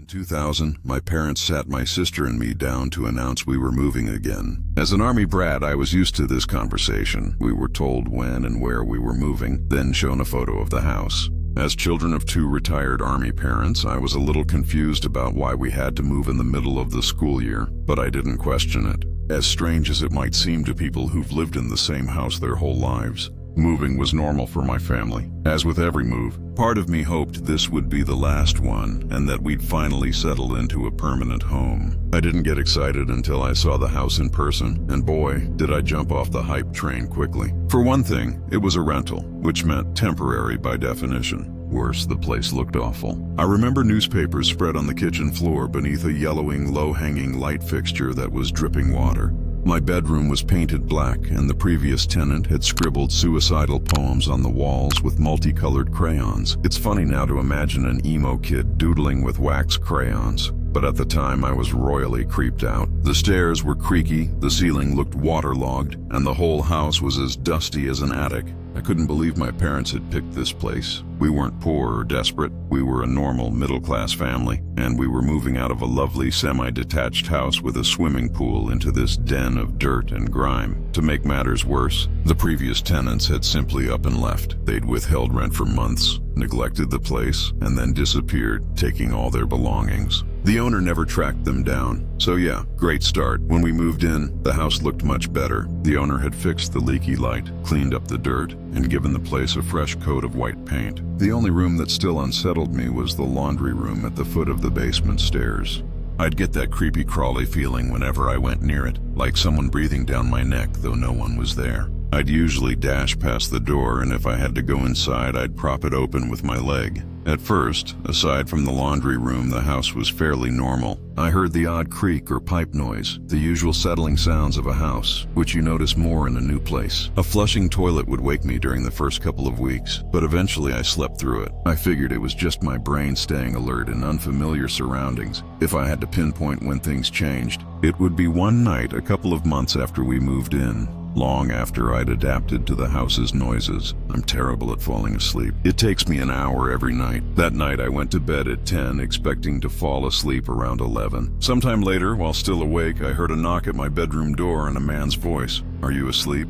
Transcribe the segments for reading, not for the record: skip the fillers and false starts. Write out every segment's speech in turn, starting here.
2000, my parents sat my sister and me down to announce we were moving again. As an Army brat, I was used to this conversation. We were told when and where we were moving, then shown a photo of the house. As children of two retired Army parents, I was a little confused about why we had to move in the middle of the school year, but I didn't question it. As strange as it might seem to people who've lived in the same house their whole lives, moving was normal for my family. As with every move, part of me hoped this would be the last one and that we'd finally settle into a permanent home. I didn't get excited until I saw the house in person, and boy, did I jump off the hype train quickly. For one thing, it was a rental, which meant temporary by definition. Worse, the place looked awful. I remember newspapers spread on the kitchen floor beneath a yellowing, low-hanging light fixture that was dripping water. My bedroom was painted black, and the previous tenant had scribbled suicidal poems on the walls with multicolored crayons. It's funny now to imagine an emo kid doodling with wax crayons, but at the time I was royally creeped out. The stairs were creaky, the ceiling looked waterlogged, and the whole house was as dusty as an attic. I couldn't believe my parents had picked this place. We weren't poor or desperate. We were a normal middle-class family, and we were moving out of a lovely semi-detached house with a swimming pool into this den of dirt and grime. To make matters worse, the previous tenants had simply up and left. They'd withheld rent for months, neglected the place, and then disappeared, taking all their belongings. The owner never tracked them down. So yeah, great start. When we moved in, the house looked much better. The owner had fixed the leaky light, cleaned up the dirt, and given the place a fresh coat of white paint. The only room that still unsettled me was the laundry room at the foot of the basement stairs. I'd get that creepy crawly feeling whenever I went near it, like someone breathing down my neck, though no one was there. I'd usually dash past the door, and if I had to go inside, I'd prop it open with my leg. At first, aside from the laundry room, the house was fairly normal. I heard the odd creak or pipe noise, the usual settling sounds of a house, which you notice more in a new place. A flushing toilet would wake me during the first couple of weeks, but eventually I slept through it. I figured it was just my brain staying alert in unfamiliar surroundings. If I had to pinpoint when things changed, it would be one night a couple of months after we moved in. Long after I'd adapted to the house's noises. I'm terrible at falling asleep. It takes me an hour every night. That night I went to bed at 10, expecting to fall asleep around 11. Sometime later, while still awake, I heard a knock at my bedroom door and a man's voice. "Are you asleep?"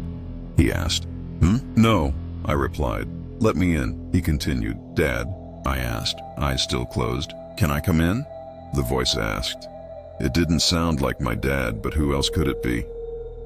he asked. "No," I replied. "Let me in," he continued. "Dad," I asked, eyes still closed. "Can I come in?" the voice asked. It didn't sound like my dad, but who else could it be?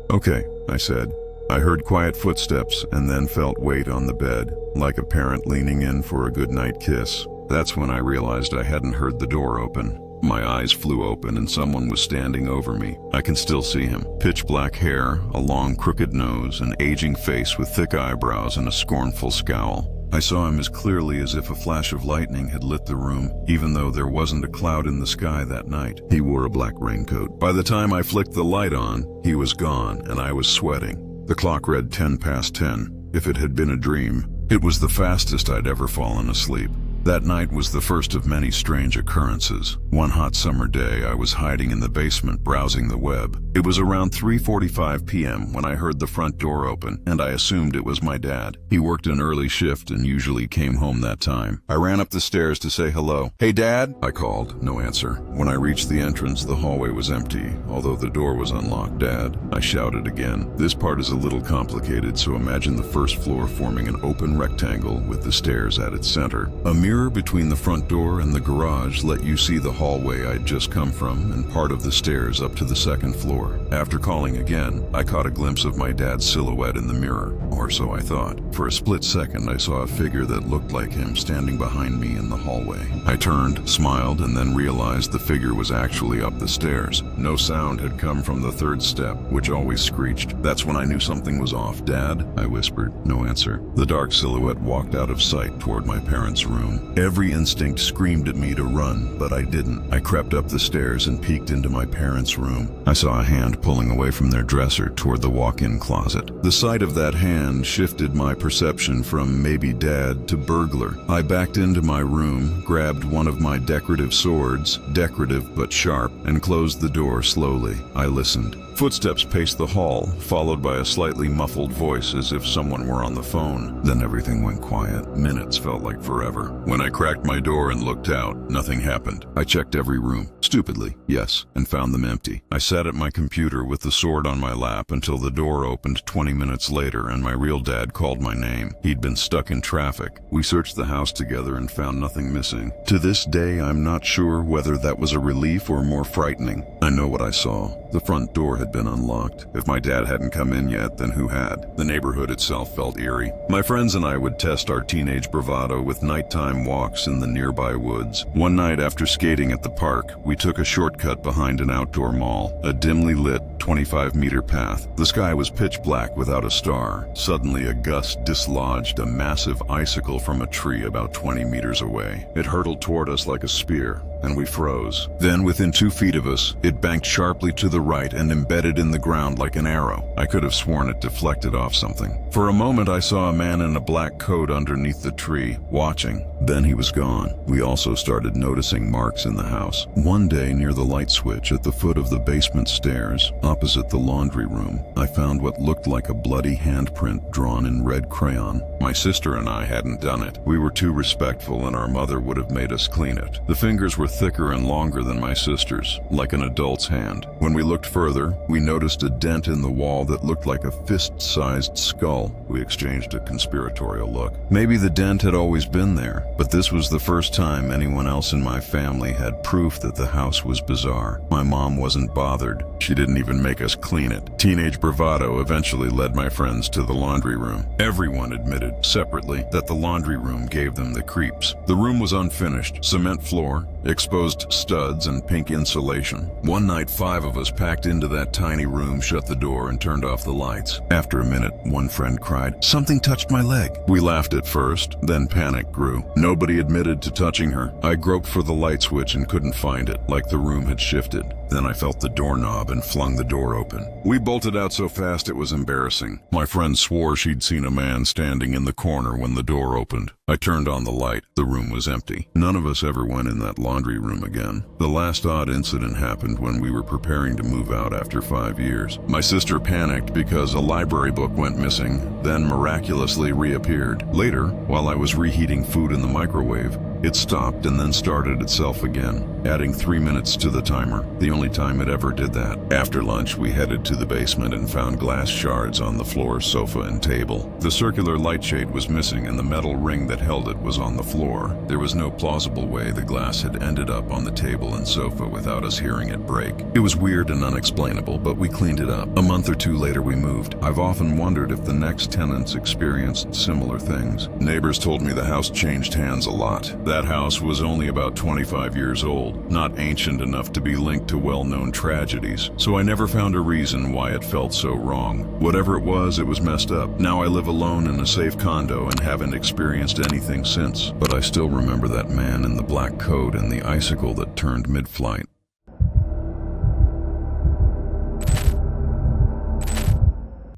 "Okay," I said. I heard quiet footsteps and then felt weight on the bed, like a parent leaning in for a goodnight kiss. That's when I realized I hadn't heard the door open. My eyes flew open and someone was standing over me. I can still see him. Pitch black hair, a long crooked nose, an aging face with thick eyebrows and a scornful scowl. I saw him as clearly as if a flash of lightning had lit the room, even though there wasn't a cloud in the sky that night. He wore a black raincoat. By the time I flicked the light on, he was gone and I was sweating. The clock read 10 past 10. If it had been a dream, it was the fastest I'd ever fallen asleep. That night was the first of many strange occurrences. One hot summer day, I was hiding in the basement browsing the web. It was around 3:45 p.m. when I heard the front door open, and I assumed it was my dad. He worked an early shift and usually came home that time. I ran up the stairs to say hello. "Hey, Dad," I called. No answer. When I reached the entrance, the hallway was empty, although the door was unlocked. "Dad," I shouted again. This part is a little complicated, so imagine the first floor forming an open rectangle with the stairs at its center. A mirror between the front door and the garage let you see the hallway I'd just come from and part of the stairs up to the second floor. After calling again, I caught a glimpse of my dad's silhouette in the mirror, or so I thought. For a split second, I saw a figure that looked like him standing behind me in the hallway. I turned, smiled, and then realized the figure was actually up the stairs. No sound had come from the third step, which always screeched. That's when I knew something was off. "Dad?" I whispered. No answer. The dark silhouette walked out of sight toward my parents' room. Every instinct screamed at me to run, but I didn't. I crept up the stairs and peeked into my parents' room. I saw a hand pulling away from their dresser toward the walk-in closet. The sight of that hand shifted my perception from maybe Dad to burglar. I backed into my room, grabbed one of my decorative swords, decorative but sharp, and closed the door slowly. I listened. Footsteps paced the hall, followed by a slightly muffled voice as if someone were on the phone. Then everything went quiet. Minutes felt like forever. When I cracked my door and looked out, nothing happened. I checked every room. Stupidly, yes, and found them empty. I sat at my computer with the sword on my lap until the door opened 20 minutes later and my real dad called my name. He'd been stuck in traffic. We searched the house together and found nothing missing. To this day, I'm not sure whether that was a relief or more frightening. I know what I saw. The front door had been unlocked. If my dad hadn't come in yet, then who had? The neighborhood itself felt eerie. My friends and I would test our teenage bravado with nighttime walks in the nearby woods. One night after skating at the park, we took a shortcut behind an outdoor mall, a dimly lit 25-meter path. The sky was pitch black without a star. Suddenly, a gust dislodged a massive icicle from a tree about 20 meters away. It hurtled toward us like a spear, and we froze. Then, within 2 feet of us, it banked sharply to the right and embedded in the ground like an arrow. I could have sworn it deflected off something. For a moment, I saw a man in a black coat underneath the tree, watching. Then he was gone. We also started noticing marks in the house. One day, near the light switch at the foot of the basement stairs, opposite the laundry room, I found what looked like a bloody handprint drawn in red crayon. My sister and I hadn't done it. We were too respectful and our mother would have made us clean it. The fingers were thicker and longer than my sister's, like an adult's hand. When we looked further, we noticed a dent in the wall that looked like a fist-sized skull. We exchanged a conspiratorial look. Maybe the dent had always been there, but this was the first time anyone else in my family had proof that the house was bizarre. My mom wasn't bothered. She didn't even make us clean it. Teenage bravado eventually led my friends to the laundry room. Everyone admitted, separately, that the laundry room gave them the creeps. The room was unfinished, cement floor, exposed studs, and pink insulation. One night, 5 of us packed into that tiny room, shut the door, and turned off the lights. After a minute, one friend cried, "Something touched my leg." We laughed at first, then panic grew. Nobody admitted to touching her. I groped for the light switch and couldn't find it, like the room had shifted. Then I felt the doorknob and flung the door open. We bolted out so fast it was embarrassing. My friend swore she'd seen a man standing in the corner when the door opened. I turned on the light. The room was empty. None of us ever went in that laundry room again. The last odd incident happened when we were preparing to move out after 5 years. My sister panicked because a library book went missing, then miraculously reappeared. Later, while I was reheating food in the microwave, it stopped and then started itself again, adding 3 minutes to the timer, the only time it ever did that. After lunch, we headed to the basement and found glass shards on the floor, sofa, and table. The circular light shade was missing and the metal ring that held it was on the floor. There was no plausible way the glass had ended up on the table and sofa without us hearing it break. It was weird and unexplainable, but we cleaned it up. A month or 2 later, we moved. I've often wondered if the next tenants experienced similar things. Neighbors told me the house changed hands a lot. That house was only about 25 years old, not ancient enough to be linked to well-known tragedies, so I never found a reason why it felt so wrong. Whatever it was messed up. Now I live alone in a safe condo and haven't experienced anything since, but I still remember that man in the black coat and the icicle that turned mid-flight.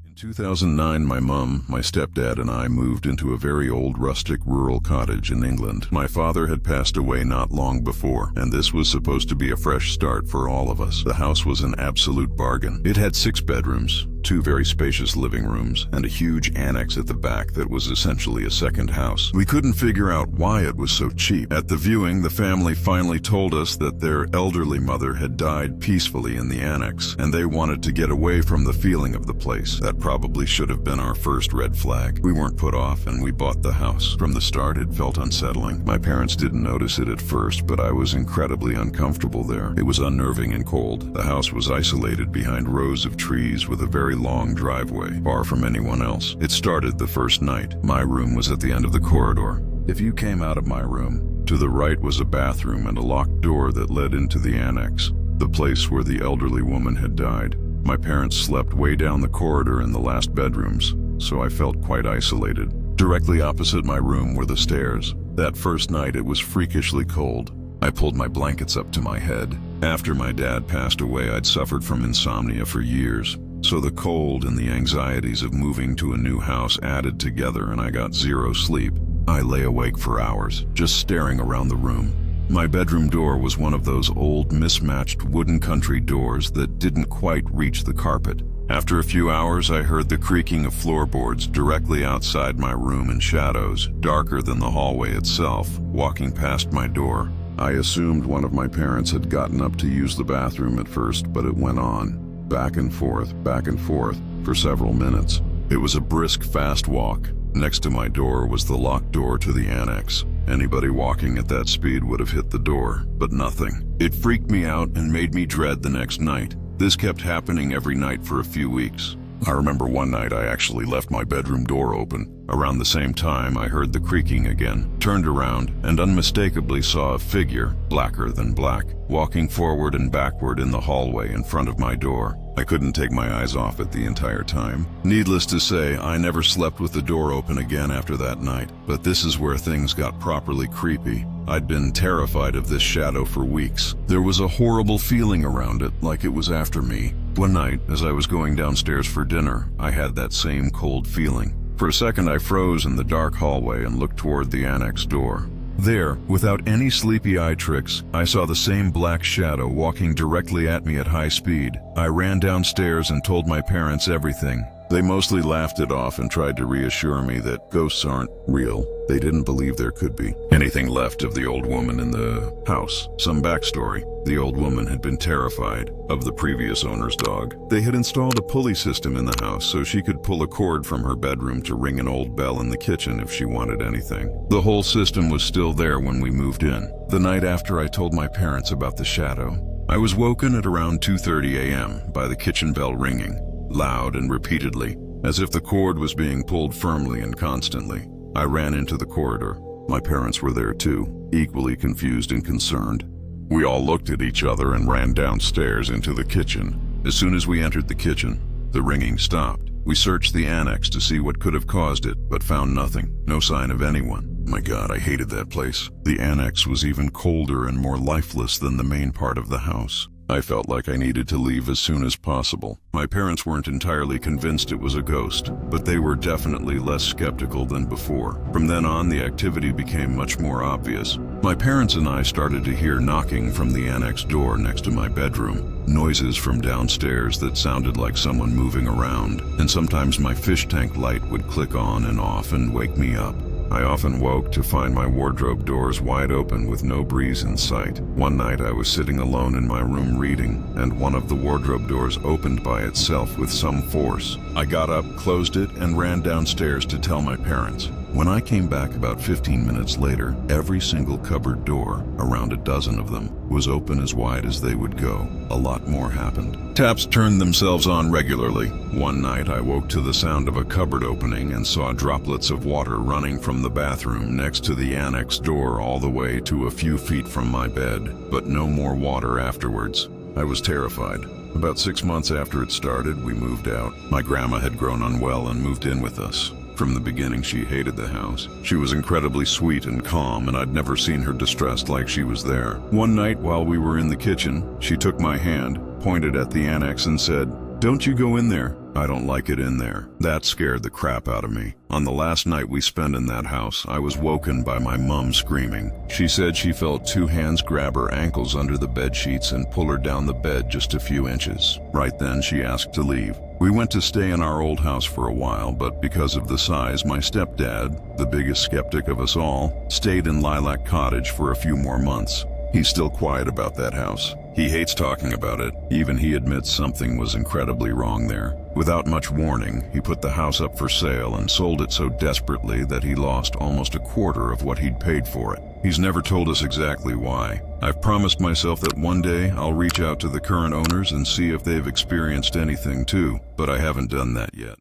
In 2009, my mom, my stepdad, and I moved into a very old rustic rural cottage in England. My father had passed away not long before, and this was supposed to be a fresh start for all of us. The house was an absolute bargain. It had 6 bedrooms, 2 very spacious living rooms, and a huge annex at the back that was essentially a second house. We couldn't figure out why it was so cheap. At the viewing, the family finally told us that their elderly mother had died peacefully in the annex, and they wanted to get away from the feeling of the place. That probably should have been our first red flag. We weren't put off, and we bought the house. From the start, it felt unsettling. My parents didn't notice it at first, but I was incredibly uncomfortable there. It was unnerving and cold. The house was isolated behind rows of trees with a very long driveway, far from anyone else. It started the first night. My room was at the end of the corridor. If you came out of my room, to the right was a bathroom and a locked door that led into the annex, the place where the elderly woman had died. My parents slept way down the corridor in the last bedrooms, so I felt quite isolated. Directly opposite my room were the stairs. That first night it was freakishly cold. I pulled my blankets up to my head. After my dad passed away, I'd suffered from insomnia for years. So the cold and the anxieties of moving to a new house added together and I got 0 sleep. I lay awake for hours, just staring around the room. My bedroom door was one of those old, mismatched wooden country doors that didn't quite reach the carpet. After a few hours, I heard the creaking of floorboards directly outside my room in shadows, darker than the hallway itself, walking past my door. I assumed one of my parents had gotten up to use the bathroom at first, but it went on, back and forth, for several minutes. It was a brisk, fast walk. Next to my door was the locked door to the annex. Anybody walking at that speed would have hit the door, but nothing. It freaked me out and made me dread the next night. This kept happening every night for a few weeks. I remember one night I actually left my bedroom door open. Around the same time, I heard the creaking again, turned around, and unmistakably saw a figure, blacker than black, walking forward and backward in the hallway in front of my door. I couldn't take my eyes off it the entire time. Needless to say, I never slept with the door open again after that night, but this is where things got properly creepy. I'd been terrified of this shadow for weeks. There was a horrible feeling around it, like it was after me. One night, as I was going downstairs for dinner, I had that same cold feeling. For a second, I froze in the dark hallway and looked toward the annex door. There, without any sleepy eye tricks, I saw the same black shadow walking directly at me at high speed. I ran downstairs and told my parents everything. They mostly laughed it off and tried to reassure me that ghosts aren't real. They didn't believe there could be anything left of the old woman in the house. Some backstory. The old woman had been terrified of the previous owner's dog. They had installed a pulley system in the house so she could pull a cord from her bedroom to ring an old bell in the kitchen if she wanted anything. The whole system was still there when we moved in. The night after I told my parents about the shadow, I was woken at around 2:30 a.m. by the kitchen bell ringing, loud and repeatedly, as if the cord was being pulled firmly and constantly. I ran into the corridor. My parents were there too, equally confused and concerned. We all looked at each other and ran downstairs into the kitchen. As soon as we entered the kitchen, the ringing stopped. We searched the annex to see what could have caused it, but found nothing. No sign of anyone. My God, I hated that place. The annex was even colder and more lifeless than the main part of the house. I felt like I needed to leave as soon as possible. My parents weren't entirely convinced it was a ghost, but they were definitely less skeptical than before. From then on, the activity became much more obvious. My parents and I started to hear knocking from the annex door next to my bedroom, noises from downstairs that sounded like someone moving around, and sometimes my fish tank light would click on and off and wake me up. I often woke to find my wardrobe doors wide open with no breeze in sight. One night I was sitting alone in my room reading, and one of the wardrobe doors opened by itself with some force. I got up, closed it, and ran downstairs to tell my parents. When I came back about 15 minutes later, every single cupboard door, around a dozen of them, was open as wide as they would go. A lot more happened. Taps turned themselves on regularly. One night I woke to the sound of a cupboard opening and saw droplets of water running from the bathroom next to the annex door all the way to a few feet from my bed, but no more water afterwards. I was terrified. About 6 months after it started, we moved out. My grandma had grown unwell and moved in with us. From the beginning, she hated the house. She was incredibly sweet and calm, and I'd never seen her distressed like she was there. One night, while we were in the kitchen, she took my hand, pointed at the annex, and said, "Don't you go in there. I don't like it in there." That scared the crap out of me. On the last night we spent in that house, I was woken by my mom screaming. She said she felt 2 hands grab her ankles under the bed sheets and pull her down the bed just a few inches. Right then, she asked to leave. We went to stay in our old house for a while, but because of the size, my stepdad, the biggest skeptic of us all, stayed in Lilac Cottage for a few more months. He's still quiet about that house. He hates talking about it. Even he admits something was incredibly wrong there. Without much warning, he put the house up for sale and sold it so desperately that he lost almost a quarter of what he'd paid for it. He's never told us exactly why. I've promised myself that one day I'll reach out to the current owners and see if they've experienced anything too, but I haven't done that yet.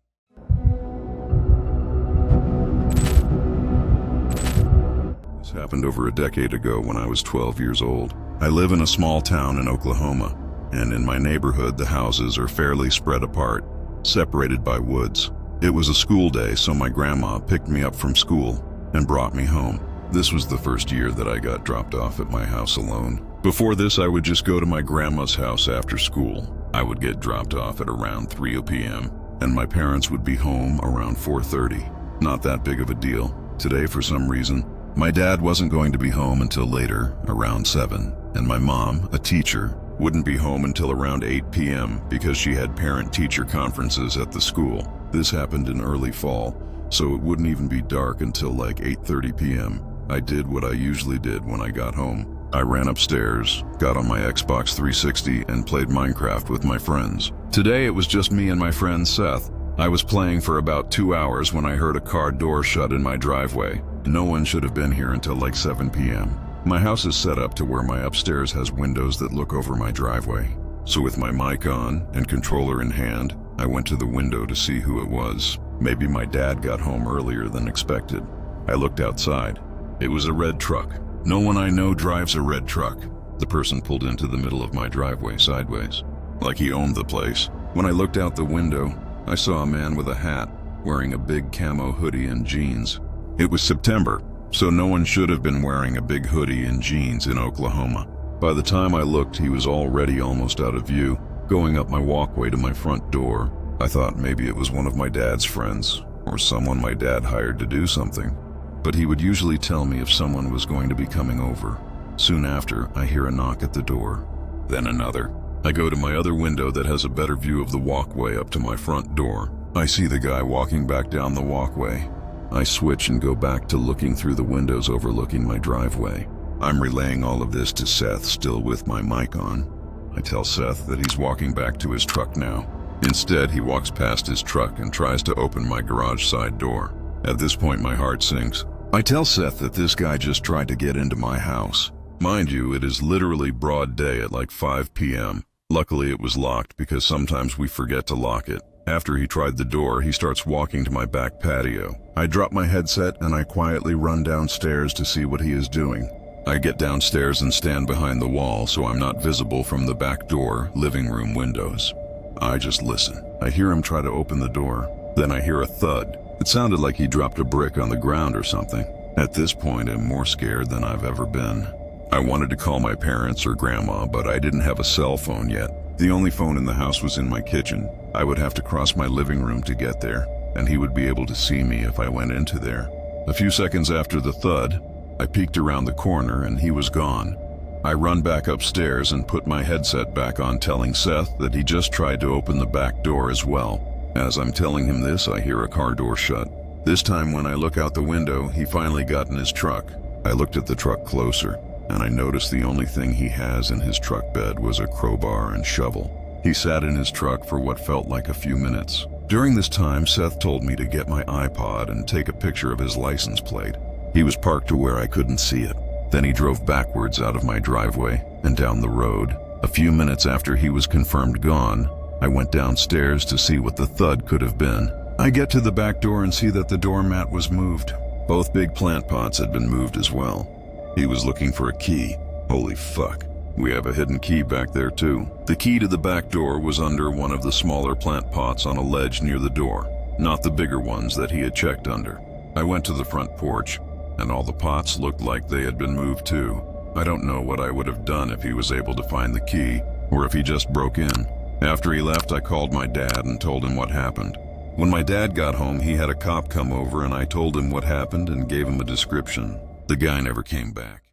This happened over a decade ago when I was 12 years old. I live in a small town in Oklahoma, and in my neighborhood the houses are fairly spread apart, separated by woods. It was a school day, so my grandma picked me up from school and brought me home. This was the first year that I got dropped off at my house alone. Before this, I would just go to my grandma's house after school. I would get dropped off at around 3 p.m., and my parents would be home around 4:30. Not that big of a deal. Today, for some reason, My dad wasn't going to be home until later, around 7, and my mom, a teacher, wouldn't be home until around 8 p.m. because she had parent-teacher conferences at the school. This happened in early fall, so it wouldn't even be dark until like 8:30 p.m. I did what I usually did when I got home. I ran upstairs, got on my Xbox 360, and played Minecraft with my friends. Today it was just me and my friend Seth. I was playing for about 2 hours when I heard a car door shut in my driveway. No one should have been here until like 7 p.m. My house is set up to where my upstairs has windows that look over my driveway. So with my mic on and controller in hand, I went to the window to see who it was. Maybe my dad got home earlier than expected. I looked outside. It was a red truck. No one I know drives a red truck. The person pulled into the middle of my driveway sideways, like he owned the place. When I looked out the window, I saw a man with a hat, wearing a big camo hoodie and jeans. It was September, so no one should have been wearing a big hoodie and jeans in Oklahoma. By the time I looked, he was already almost out of view, going up my walkway to my front door. I thought maybe it was one of my dad's friends, or someone my dad hired to do something. But he would usually tell me if someone was going to be coming over. Soon after, I hear a knock at the door, then another. I go to my other window that has a better view of the walkway up to my front door. I see the guy walking back down the walkway. I switch and go back to looking through the windows overlooking my driveway. I'm relaying all of this to Seth, still with my mic on. I tell Seth that he's walking back to his truck now. Instead, he walks past his truck and tries to open my garage side door. At this point, my heart sinks. I tell Seth that this guy just tried to get into my house. Mind you, it is literally broad day at like 5 p.m. Luckily, it was locked because sometimes we forget to lock it. After he tried the door, he starts walking to my back patio. I drop my headset and I quietly run downstairs to see what he is doing. I get downstairs and stand behind the wall so I'm not visible from the back door, living room windows. I just listen. I hear him try to open the door. Then I hear a thud. It sounded like he dropped a brick on the ground or something. At this point, I'm more scared than I've ever been. I wanted to call my parents or grandma, but I didn't have a cell phone yet. The only phone in the house was in my kitchen. I would have to cross my living room to get there, and he would be able to see me if I went into there. A few seconds after the thud, I peeked around the corner and he was gone. I run back upstairs and put my headset back on, telling Seth that he just tried to open the back door as well. As I'm telling him this, I hear a car door shut. This time when I look out the window, he finally got in his truck. I looked at the truck closer, and I noticed the only thing he has in his truck bed was a crowbar and shovel. He sat in his truck for what felt like a few minutes. During this time, Seth told me to get my iPod and take a picture of his license plate. He was parked to where I couldn't see it. Then he drove backwards out of my driveway and down the road. A few minutes after he was confirmed gone, I went downstairs to see what the thud could have been. I get to the back door and see that the doormat was moved. Both big plant pots had been moved as well. He was looking for a key. Holy fuck. We have a hidden key back there too. The key to the back door was under one of the smaller plant pots on a ledge near the door, not the bigger ones that he had checked under. I went to the front porch, and all the pots looked like they had been moved too. I don't know what I would have done if he was able to find the key, or if he just broke in. After he left, I called my dad and told him what happened. When my dad got home, he had a cop come over and I told him what happened and gave him a description. The guy never came back.